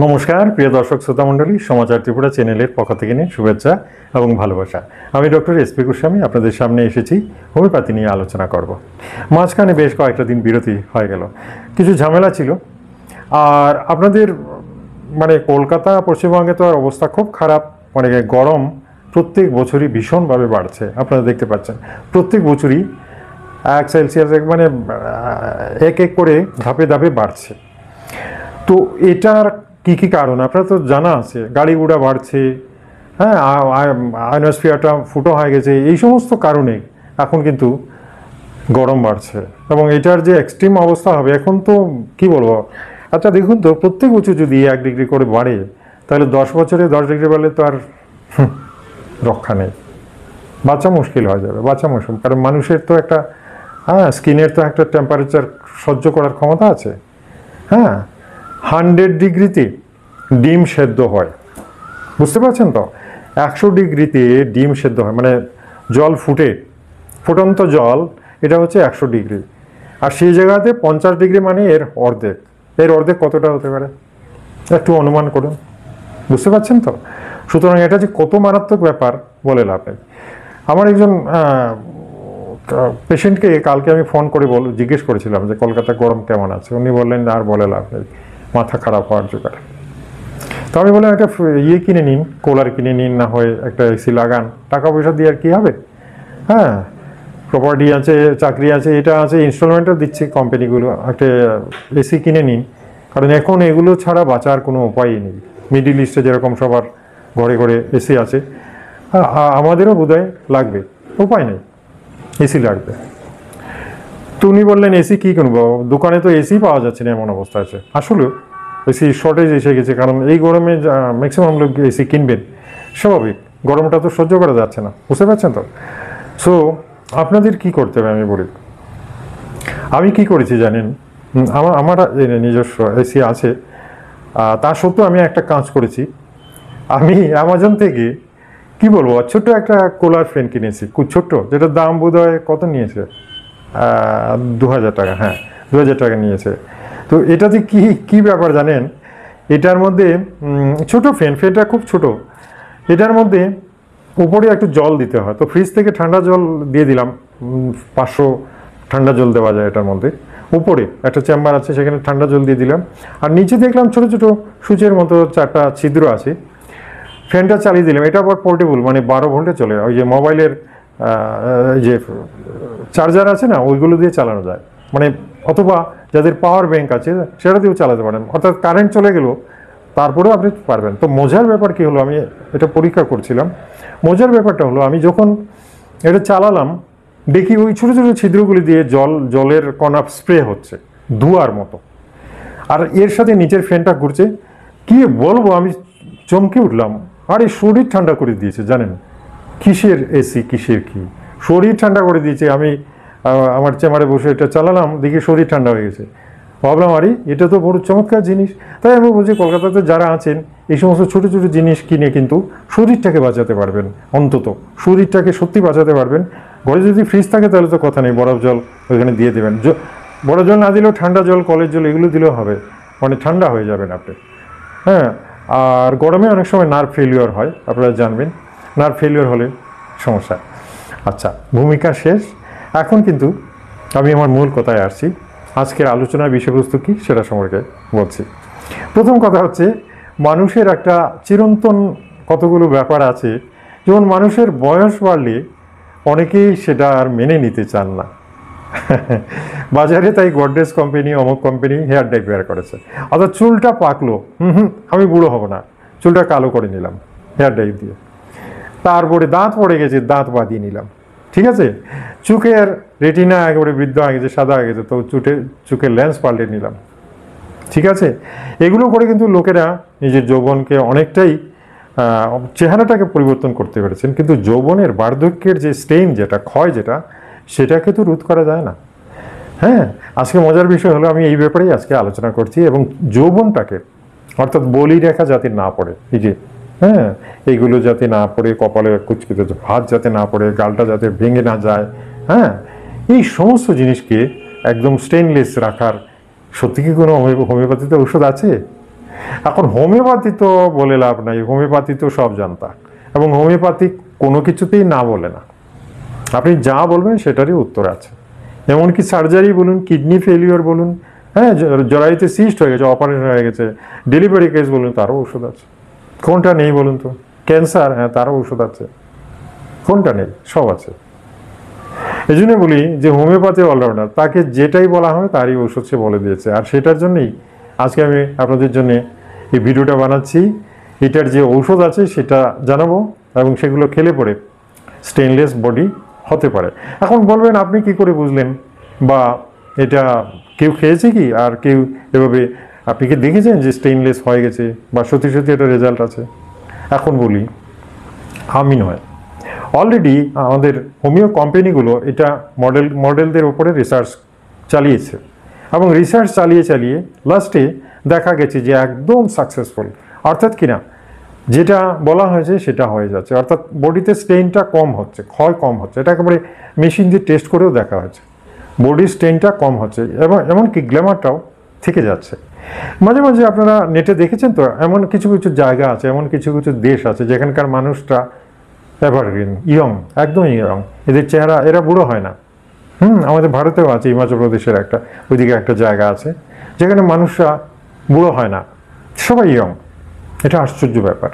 নমস্কার প্রিয় দর্শক শ্রোতা মণ্ডলী, সমাচার ত্রিপুরা চ্যানেলের পক্ষ থেকে নিয়ে শুভেচ্ছা এবং ভালোবাসা। আমি ডক্টর এসপি গোস্বামী আপনাদের সামনে এসেছি হোমিওপ্যাথি নিয়ে আলোচনা করব। মাঝখানে বেশ কয়েকটা দিন বিরতি হয়ে গেল, কিছু ঝামেলা ছিল। আর আপনাদের কলকাতা পশ্চিমবঙ্গে তো আর অবস্থা খুব খারাপ, গরম প্রত্যেক বছরই ভীষণভাবে বাড়ছে। আপনারা দেখতে পাচ্ছেন প্রত্যেক বছরই 1 সেলসিয়াস এক এক করে ধাপে ধাপে বাড়ছে। তো এটার কি কি কারণ আপনার তো জানা আছে, গাড়ি ঘোড়া বাড়ছে, হ্যাঁ, আয়নোস্ফিয়ারটা ফুটো হয়ে গেছে, এই সমস্ত কারণে এখন কিন্তু গরম বাড়ছে এবং এটার যে এক্সট্রিম অবস্থা হবে এখন তো কি বলবো। আচ্ছা দেখুন তো, প্রত্যেক বছর যদি 1 ডিগ্রি করে বাড়ে তাহলে 10 বছরে 10 ডিগ্রি বাড়লে তো আর রক্ষা নেই, বাঁচা মুশকিল হয়ে যাবে, বাঁচা মুশকিল। কারণ মানুষের তো একটা স্কিনের তো একটা টেম্পারেচার সহ্য করার ক্ষমতা আছে। হ্যাঁ, 100 ডিগ্রিতে ডিম সেদ্ধ হয়, বুঝতে পারছেন তো। 100 ডিগ্রিতে ডিম সেদ্ধ হয়, জল ফুটন্ত জল, এটা হচ্ছে 100 ডিগ্রি। আর সেই জায়গাতে 50 ডিগ্রি মানে এর অর্ধেক কতটা হতে পারে একটু অনুমান করুন, বুঝতে পারছেন তো। সুতরাং এটা যে কত মারাত্মক ব্যাপার বলে লাভ নেই। আমার একজন পেশেন্টকে কালকে আমি ফোন করে জিজ্ঞেস করেছিলাম যে কলকাতা গরম কেমন আছে। উনি বললেন আর বলে লাভ নেই, মাথা খারাপ হওয়ার জোগাড়। তো আমি বললাম একটা কিনে নিন, কুলার কিনে নিন, না হয় একটা এসি লাগান, টাকা পয়সা দিয়ে আর কি হবে। হ্যাঁ, প্রপার্টি আছে, চাকরি আছে, এটা আছে, ইনস্টলমেন্টও দিচ্ছে কোম্পানিগুলো, একটা এসি কিনে নিন। কারণ এখন এগুলো ছাড়া বাঁচার কোনো উপায়ই নেই। মিডিল ইস্টে যেরকম সবার ঘরে ঘরে এসি আছে, আমাদেরও বোধহয় লাগবে, উপায় নেই, এসি লাগবে। তো উনি বললেন এসি কী কিনবো, দোকানে তো এসি পাওয়া যাচ্ছে না, এমন অবস্থা আছে। আসলে এসি শর্টেজ এসে গেছে, কারণ এই গরমে ম্যাক্সিমাম লোক এসি কিনবেন, স্বাভাবিক, গরমটা তো সহ্য করা যাচ্ছে না, বুঝতে পারছেন তো। সো আপনাদের কি করতে হবে আমি বলি। আমি কি করেছি জানেন, আমার নিজস্ব এসি আছে, তা সত্ত্বেও আমি একটা কাজ করেছি। আমি অ্যামাজন থেকে কি বলবো, ছোট্ট একটা কুলার ফ্যান কিনেছি, খুব ছোট্ট, যেটার দাম বোধহয় কত নিয়েছে, 2000 টাকা। হ্যাঁ, 2000 টাকা নিয়েছে। তো এটাতে কি ব্যাপার জানেন, এটার মধ্যে ছোট ফ্যানটা খুব ছোট, এটার মধ্যে উপরে একটু জল দিতে হয়। তো ফ্রিজ থেকে ঠান্ডা জল দিয়ে দিলাম, 500 ঠান্ডা জল দেওয়া যায় এটার মধ্যে। উপরে একটা চেম্বার আছে, সেখানে ঠান্ডা জল দিয়ে দিলাম। আর নিচে দেখলাম ছোট ছোট সুচের মতো 4টা ছিদ্র আছে। ফ্যানটা চালিয়ে দিলাম। এটা আবার পোর্টেবল, 12 ভোল্টে চলে। ওই যে মোবাইলের যে চার্জার আছে না, ওইগুলো দিয়ে চালানো যায়, অথবা যাদের পাওয়ার ব্যাংক আছে সেটা দিয়েও চালাতে পারেন। অর্থাৎ কারেন্ট চলে গেল তারপরেও আপনি পারবেন। তো মজার ব্যাপার কি হলো, আমি এটা পরীক্ষা করছিলাম। মজার ব্যাপারটা হলো, আমি যখন এটা চালালাম দেখি ওই ছোটো ছোটো ছিদ্রগুলি দিয়ে জলের কণা স্প্রে হচ্ছে ধোঁয়ার মতো। আর এর সাথে নিচের ফ্যানটা ঘুরছে। কি বলবো, আমি চমকে উঠলাম। আর এই শরীর ঠান্ডা করে দিয়েছে জানেন, কিসের এসি, কিসের কি, শরীর ঠান্ডা করে দিয়েছে। আমি আমার চেম্বারে বসে এটা চালালাম, দেখি শরীর ঠান্ডা হয়ে গেছে। ভাবলাম আরে এটা তো বড় চমৎকার জিনিস। তাই আমি বলছি কলকাতাতে যারা আছেন এই সমস্ত ছোটো ছোটো জিনিস কিনে কিন্তু শরীরটাকে বাঁচাতে পারবেন, অন্তত শরীরটাকে সত্যি বাঁচাতে পারবেন। ঘরে যদি ফ্রিজ থাকে তাহলে তো কথা নেই, বরফ জল ওইখানে দিয়ে দেবেন। বরফ জল না দিলেও ঠান্ডা জল, কলের জল, এগুলো দিলেও হবে, ঠান্ডা হয়ে যাবেন আপনি। হ্যাঁ, আর গরমে অনেক সময় নার্ভ ফেলিওর হয়, আপনারা জানবেন। নার্ভ ফেলিওর হলে সমস্যা। আচ্ছা, ভূমিকা শেষ। এখন কিন্তু আমি আমার মূল কথায় আসছি। আজকের আলোচনার বিষয়বস্তু কি সেটা সম্পর্কে বলছি। প্রথম কথা হচ্ছে, মানুষের একটা চিরন্তন কতগুলো ব্যাপার আছে। যেমন মানুষের বয়স বাড়লে অনেকেই সেটা আর মেনে নিতে চান না। বাজারে তাই গডরেজ কোম্পানি, অমুক কোম্পানি হেয়ার ডাই বের করেছে। অর্থাৎ চুলটা পাকলো, আমি বুড়ো হব না, চুলটা কালো করে নিলাম হেয়ার ডাই দিয়ে। তারপরে দাঁত পড়ে গেছে, দাঁত বাঁধিয়ে নিলাম, ঠিক আছে। চোখের রেটিনা একেবারে বৃদ্ধ হয়ে গেছে, সাদা হয়ে গেছে, তো চোখের লেন্স পাল্টে নিলাম, ঠিক আছে। এগুলো করে কিন্তু লোকেরা নিজের যৌবনকে অনেকটাই চেহারাটাকে পরিবর্তন করতে পেরেছেন। কিন্তু যৌবনের বার্ধক্যের যে স্টেইন, যেটা ক্ষয়, সেটাকে তো রোধ করা যায় না। হ্যাঁ, আজকে মজার বিষয় হলো আমি এই ব্যাপারেই আজকে আলোচনা করছি। এবং যৌবনটাকে, অর্থাৎ বলি রেখা যাতে না পড়ে, এই যে হ্যাঁ, এইগুলো যাতে না পড়ে, কপালে কুচকিতে ভাত যাতে না পড়ে, গালটা যাতে ভেঙে না যায়, হ্যাঁ, এই সমস্ত জিনিসকে একদম স্টেনলেস রাখার সত্যি কি কোনো হোমিওপ্যাথিতে ঔষধ আছে? এখন হোমিওপ্যাথি তো বলে লাভ নাই, হোমিওপ্যাথি তো সব জানতা, এবং হোমিওপ্যাথি কোনো কিছুতেই না বলে না। আপনি যা বলবেন সেটারই উত্তর আছে। এমনকি সার্জারি বলুন, কিডনি ফেলিওর বলুন, হ্যাঁ, জরায়ুতে সিস্ট হয়ে গেছে, অপারেশন হয়ে গেছে, ডেলিভারি কেস বলুন, তারও ওষুধ আছে। কোনটা নেই বলুন তো? ক্যান্সার, হ্যাঁ, তারও ওষুধ আছে। কোনটা নেই? সব আছে। এই জন্য বলি যে হোমিওপ্যাথি অলরাউন্ডার, তাকে যেটাই বলা হয় তারই ওষুধ সে বলে দিয়েছে। আর সেটার জন্যই আজকে আমি আপনাদের জন্য এই ভিডিওটা বানাচ্ছি। এটার যে ঔষধ আছে সেটা জানাবো, এবং সেগুলো খেলে পরে স্টেনলেস বডি হতে পারে। এখন বলবেন আপনি কি করে বুঝলেন, বা এটা কেউ খেয়েছে কি, আর কেউ এভাবে আপনি কি দেখেছেন যে স্টেনলেস হয়ে গেছে বা সত্যি সত্যি এটা রেজাল্ট আছে? এখন বলি, আমি নয়, অলরেডি আমাদের হোমিও কোম্পানিগুলো এটা মডেলদের উপরে রিসার্চ চালিয়েছে, এবং রিসার্চ চালিয়ে লাস্টে দেখা গেছে যে একদম সাকসেসফুল। অর্থাৎ কিনা যেটা বলা হয়েছে সেটা হয়ে যাচ্ছে, অর্থাৎ বডিতে স্টেইনটা কম হচ্ছে, ক্ষয় কম হচ্ছে। এটা একেবারে মেশিন দিয়ে টেস্ট করেও দেখা হয়েছে, বডির স্টেইনটা কম হচ্ছে, এবং এমনকি গ্ল্যামারটাও থেকে যাচ্ছে। মাঝে মাঝে আপনারা নেটে দেখেছেন তো, এমন কিছু কিছু জায়গা আছে, এমন কিছু কিছু দেশ আছে যেখানকার মানুষটা এভারগ্রিন, ইয়ং, একদম ইয়ং, এদের চেহারা, এরা বুড়ো হয় না। আমাদের ভারতেও আছে, হিমাচল প্রদেশের ওইদিকে একটা জায়গা আছে যেখানে মানুষরা বুড়ো হয় না, সবাই ইয়ং। এটা আশ্চর্য ব্যাপার।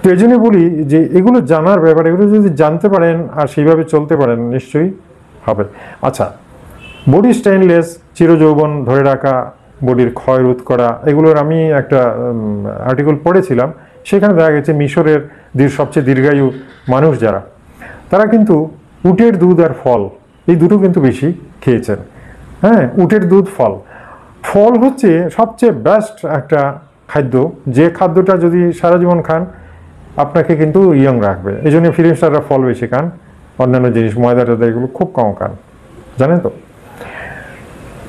তো এই জন্য বলি যে এগুলো জানার ব্যাপার, এগুলো যদি জানতে পারেন আর সেইভাবে চলতে পারেন নিশ্চয়ই হবে। আচ্ছা, বডি স্টেইনলেস, চিরযৌবন ধরে রাখা, বডির ক্ষয় রোধ করা, এগুলোর আমি একটা আর্টিকেল পড়েছিলাম। সেখানে দেখা গেছে মিশরের সবচেয়ে দীর্ঘায়ু মানুষ যারা, তারা কিন্তু উটের দুধ আর ফল, এই দুটো কিন্তু বেশি খেয়েছেন। হ্যাঁ, উটের দুধ, ফল। ফল হচ্ছে সবচেয়ে বেস্ট একটা খাদ্য, যে খাদ্যটা যদি সারা জীবন খান আপনাকে কিন্তু ইয়ং রাখবে। এই জন্য ফিল্ম স্টাররা ফল বেশি খান, অন্যান্য জিনিস ময়দা টয়দা এগুলো খুব কম খান, জানেন তো।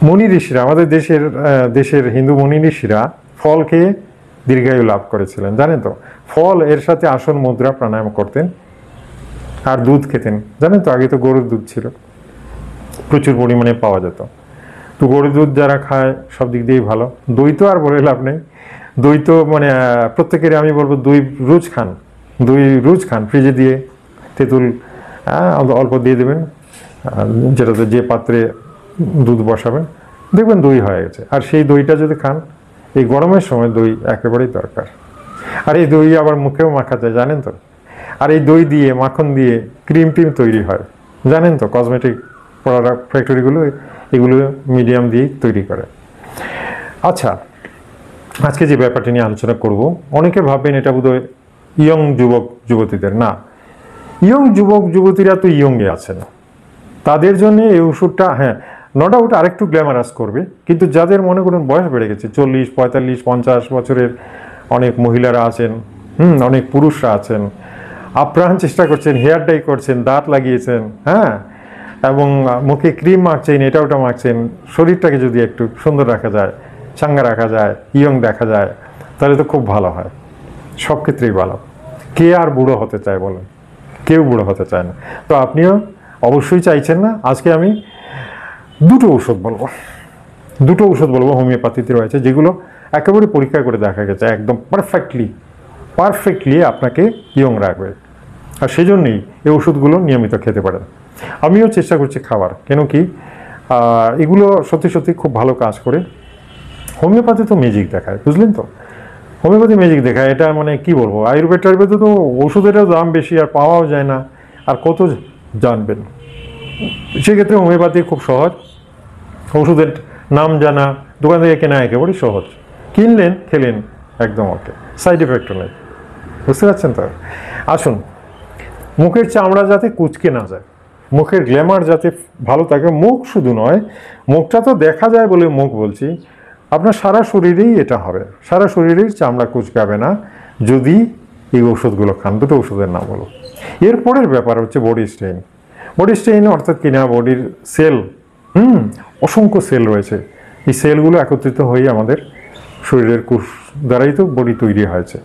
মুনি ঋষিরা, আমাদের দেশের হিন্দু মুনি ঋষিরা ফল খেয়ে দীর্ঘায়ু লাভ করেছিলেন, জানেন তো। ফল, এর সাথে আসন মুদ্রা প্রাণায়াম করতেন, আর দুধ খেতেন, জানেন তো। আগে তো গরুর দুধ ছিল, প্রচুর পরিমাণে পাওয়া যেত। তো গরুর দুধ যারা খায় সব দিক দিয়েই ভালো। দই তো আর বলে লাভ নেই, দই তো মানে প্রত্যেকেরই আমি বলবো দই রোজ খান, ফ্রিজে দিয়ে তেঁতুল অল্প দিয়ে দেবেন, যেটাতে যে পাত্রে দুধ বসাবেন দেখবেন দই হয়ে গেছে। আর সেই দইটা যদি খান, এই গরমের সময় দই একেবারেই দরকার। আর এই দই আবার মুখেও মাখা যায়, জানেন তো। আর এই দই দিয়ে, মাখন দিয়ে ক্রিম টিম তৈরি হয়, জানেন তো। কসমেটিক প্রোডাক্ট ফ্যাক্টরিগুলো এগুলো মিডিয়াম দিয়ে তৈরি করে। আচ্ছা, আজকে যে ব্যাপারটি নিয়ে আলোচনা করব, অনেকে ভাববেন এটা বোধহয় ইয়ং যুবক যুবতীদের। না, ইয়ং যুবক যুবতীরা তো ইয়ংয়ে আছেন, তাদের জন্য এই ওষুধটা, হ্যাঁ, নো ডাউট আরেকটু গ্ল্যামারাস করবে। কিন্তু যাদের মনে করুন বয়স বেড়ে গেছে, 40, 45, 50 বছরের অনেক মহিলারা আছেন, অনেক পুরুষরা আছেন, আপ্রাণ চেষ্টা করছেন, হেয়ার ডাই করছেন, দাঁত লাগিয়েছেন, হ্যাঁ, এবং মুখে ক্রিম মাখছেন, এটা ওটা মাখছেন, শরীরটাকে যদি একটু সুন্দর রাখা যায়, চাঙ্গা রাখা যায়, ইয়ং দেখা যায়, তাহলে তো খুব ভালো হয়। সব ক্ষেত্রেই ভালো। কে আর বুড়ো হতে চায় বলেন? কেউ বুড়ো হতে চায় না। তো আপনিও অবশ্যই চাইছেন না। আজকে আমি দুটো ওষুধ বলবো হোমিওপ্যাথিতে রয়েছে, যেগুলো একেবারে পরীক্ষা করে দেখা গেছে একদম পারফেক্টলি আপনাকে ইয়ং রাখবে। আর সেই জন্যই এই ওষুধগুলো নিয়মিত খেতে পারেন। আমিও চেষ্টা করছি খাবার, কেন কি এগুলো সত্যি সত্যি খুব ভালো কাজ করে। হোমিওপ্যাথি তো ম্যাজিক দেখায়, বুঝলেন তো। হোমিওপ্যাথি ম্যাজিক দেখায়, এটা মানে কি বলবো, আয়ুর্বেদে তো ওষুধেরও দাম বেশি, আর পাওয়াও যায় না, আর কত জানবেন। সেক্ষেত্রে হোমিওপ্যাথি খুব সহজ, ওষুধের নাম জানা, দোকান থেকে কেনা একেবারেই সহজ, কিনলেন খেলেন, একদম ওকে, সাইড এফেক্টও নেই, বুঝতে পারছেন তো। আসুন, মুখের চামড়া যাতে কুচকে না যায়, মুখের গ্ল্যামার যাতে ভালো থাকে, মুখ শুধু নয়, মুখটা তো দেখা যায় বলে মুখ বলছি, আপনার সারা শরীরেই এটা হবে, সারা শরীরেই চামড়া কুচকাবে না যদি এই ওষুধগুলো খান। দুটো ওষুধের নাম হলো। এরপরের ব্যাপার হচ্ছে বডি স্ট্রেইন, অর্থাৎ কিনা বডির সেল, অসংখ্য সেল রয়েছে। এই সেলগুলো একত্রিত হয়ে আমাদের শরীরের কোষ দ্বারাই তো বডি তৈরি হয়েছে।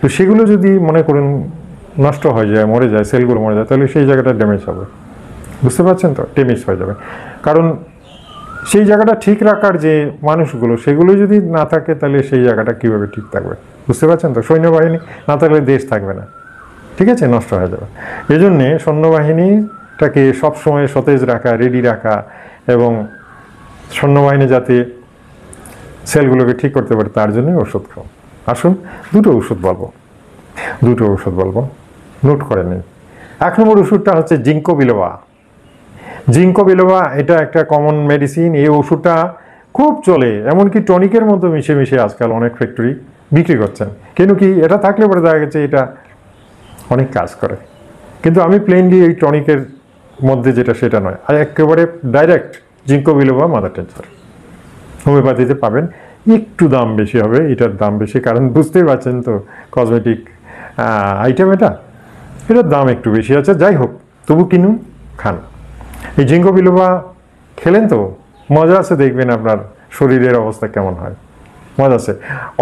তো সেগুলো যদি মনে করুন নষ্ট হয়ে যায়, মরে যায়, সেলগুলো মরে যায়, তাহলে সেই জায়গাটা ড্যামেজ হবে, বুঝতে পারছেন তো, ড্যামেজ হয়ে যাবে। কারণ সেই জায়গাটা ঠিক রাখার যে মানুষগুলো, সেগুলো যদি না থাকে তাহলে সেই জায়গাটা কীভাবে ঠিক থাকবে? বুঝতে পারছেন তো? সৈন্যবাহিনী না থাকলে দেশ থাকবে না, ঠিক আছে, নষ্ট হয়ে যাবে। এই জন্যে সৈন্যবাহিনীটাকে সবসময় সতেজ রাখা, রেডি রাখা, এবং সৈন্যবাহিনী যাতে সেলগুলোকে ঠিক করতে পারে তার জন্যই ওষুধ খাও। আসুন দুটো ওষুধ বলবো, নোট করে নিন। 1 নম্বর ওষুধটা হচ্ছে জিঙ্কো বিলোবা। জিঙ্কো বিলোবা এটা একটা কমন মেডিসিন। এই ওষুধটা খুব চলে, এমনকি টনিকের মতো মিশে মিশে আজকাল অনেক ফ্যাক্টরি বিক্রি করছেন। কেন কি? এটা থাকলে পরে দেখা গেছে এটা অনেক কাজ করে, কিন্তু আমি প্লেনলি এই টনিকের মধ্যে যেটা সেটা নয়, আর একেবারে direct ginkgo biloba mother tincture হোমিওপ্যাথিতে পাবেন। একটু দাম বেশি হবে, এটার দাম বেশি, কারণ বুঝতেই পারছেন তো কসমেটিক আইটেম, এটার দাম একটু বেশি আছে। যাই হোক, তবু কিনুন, খান। এই জিঙ্কো বিলোবা খেলেন তো মজা আছে, দেখবেন আপনার শরীরের অবস্থা কেমন হয়, মজা আছে।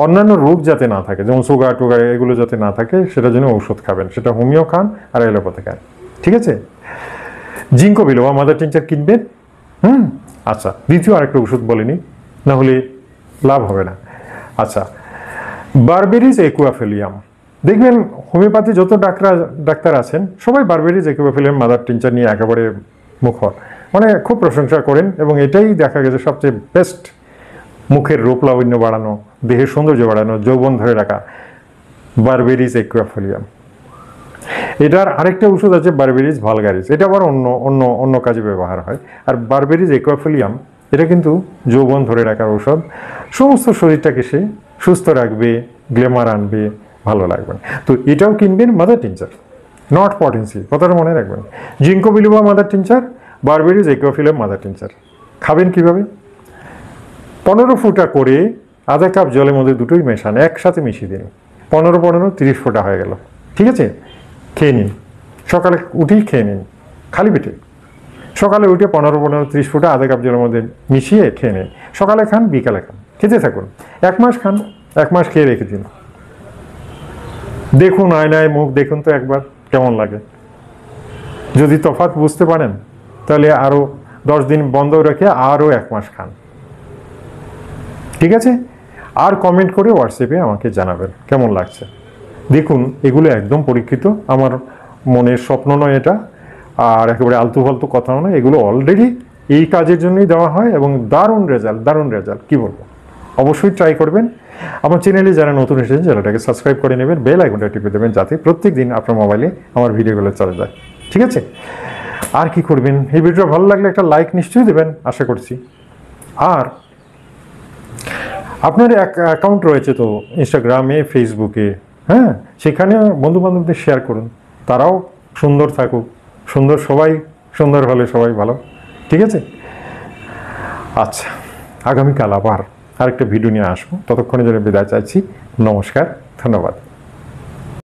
অন্যান্য রোগ যাতে না থাকে, যেমন সুগার টুগার এগুলো যাতে না থাকে, সেটার জন্য ঔষধ খাবেন, সেটা হোমিও খান আর এলোপ্যাথি খান, ঠিক আছে? জিঙ্কো বিলোবা মাদার টিনচার কিনবেন। আচ্ছা, দ্বিতীয় আরেকটা ওষুধ বলিনি, না হলে লাভ হবে না। আচ্ছা, বারবেরিজ একুয়াফেলিয়াম। দেখবেন হোমিওপ্যাথি যত ডাক্তার আছেন সবাই বারবেরিজ একুয়াফেলিয়াম মাদার টিনচার নিয়ে একেবারে মুখর, মানে খুব প্রশংসা করেন, এবং এটাই দেখা গেছে সবচেয়ে বেস্ট মুখের রূপ লাবণ্য বাড়ানো, দেহের সৌন্দর্য বাড়ানো, যৌবন ধরে রাখা, বারবেরিজ একুয়াফেলিয়াম। এটার আরেকটা ওষুধ আছে বারবেরিজ ভালগারিস, এটা আবার অন্য কাজে ব্যবহার হয়। আর বারবেরিজ একুয়াফেলিয়াম এটা কিন্তু যৌবন ধরে রাখার ঔষধ, সমস্ত শরীরটাকে সে সুস্থ রাখবে, গ্ল্যামার আনবে, ভালো লাগবে। তো এটাও কিনবেন, মাদার টিনচার, নট পটেন্সি, কথাটা মনে রাখবেন। Ginkgo biloba mother tincture, Berberis aquifolium mother tincture. খাবেন কিভাবে? 15 ফোঁটা করে আধা কাপ জলের মধ্যে দুটোই মেশান, একসাথে মিশিয়ে দিন। 15 30 ফোঁটা হয়ে গেল, ঠিক আছে? খেয়ে নিন, সকালে উঠেই খেয়ে নিন, খালি পেটে। সকালে উঠে 15 30 ফোঁটা আধা কাপ জলের মধ্যে মিশিয়ে খেয়ে নিন। সকালে খান, বিকালে খান, খেতে থাকুন। 1 মাস খান, 1 মাস খেয়ে রেখে দিন। দেখুন, আয়নায় মুখ দেখুন তো একবার, কেমন লাগে। যদি তফাৎ বুঝতে পারেন তাহলে আরও 10 দিন বন্ধ রেখে আরও 1 মাস খান, ঠিক আছে? আর কমেন্ট করে হোয়াটসঅ্যাপে আমাকে জানাবেন কেমন লাগছে। দেখুন, এগুলো একদম পরীক্ষিত, আমার মনের স্বপ্ন নয় এটা, আর একেবারে আলতু ফালতু কথা নয়, এগুলো অলরেডি এই কাজের জন্যই দেওয়া হয়, এবং দারুণ রেজাল্ট, কী বলবো। অবশ্যই ট্রাই করবেন। আমার চ্যানেলে যারা নতুন এসেছেন চ্যানেলটাকে সাবস্ক্রাইব করে নেবেন, বেল আইকনটা টিপে দেবেন, যাতে প্রত্যেক দিন আপনার মোবাইলে আমার ভিডিওগুলো চলে যায়, ঠিক আছে? আর কি করবেন, এই ভিডিওটা ভালো লাগলে একটা লাইক নিশ্চয়ই দেবেন, আশা করছি। আর আপনার অ্যাকাউন্ট রয়েছে তো ইনস্টাগ্রামে, ফেসবুকে, হ্যাঁ, সেখানে বন্ধুবান্ধবদের শেয়ার করুন, তারাও সুন্দর থাকুক, সবাই সুন্দর হলে সবাই ভালো, ঠিক আছে? আচ্ছা, আগামীকাল আবার আরেকটা ভিডিও নিয়ে আসবো, ততক্ষণে জন্য বিদায় চাইছি। নমস্কার, ধন্যবাদ।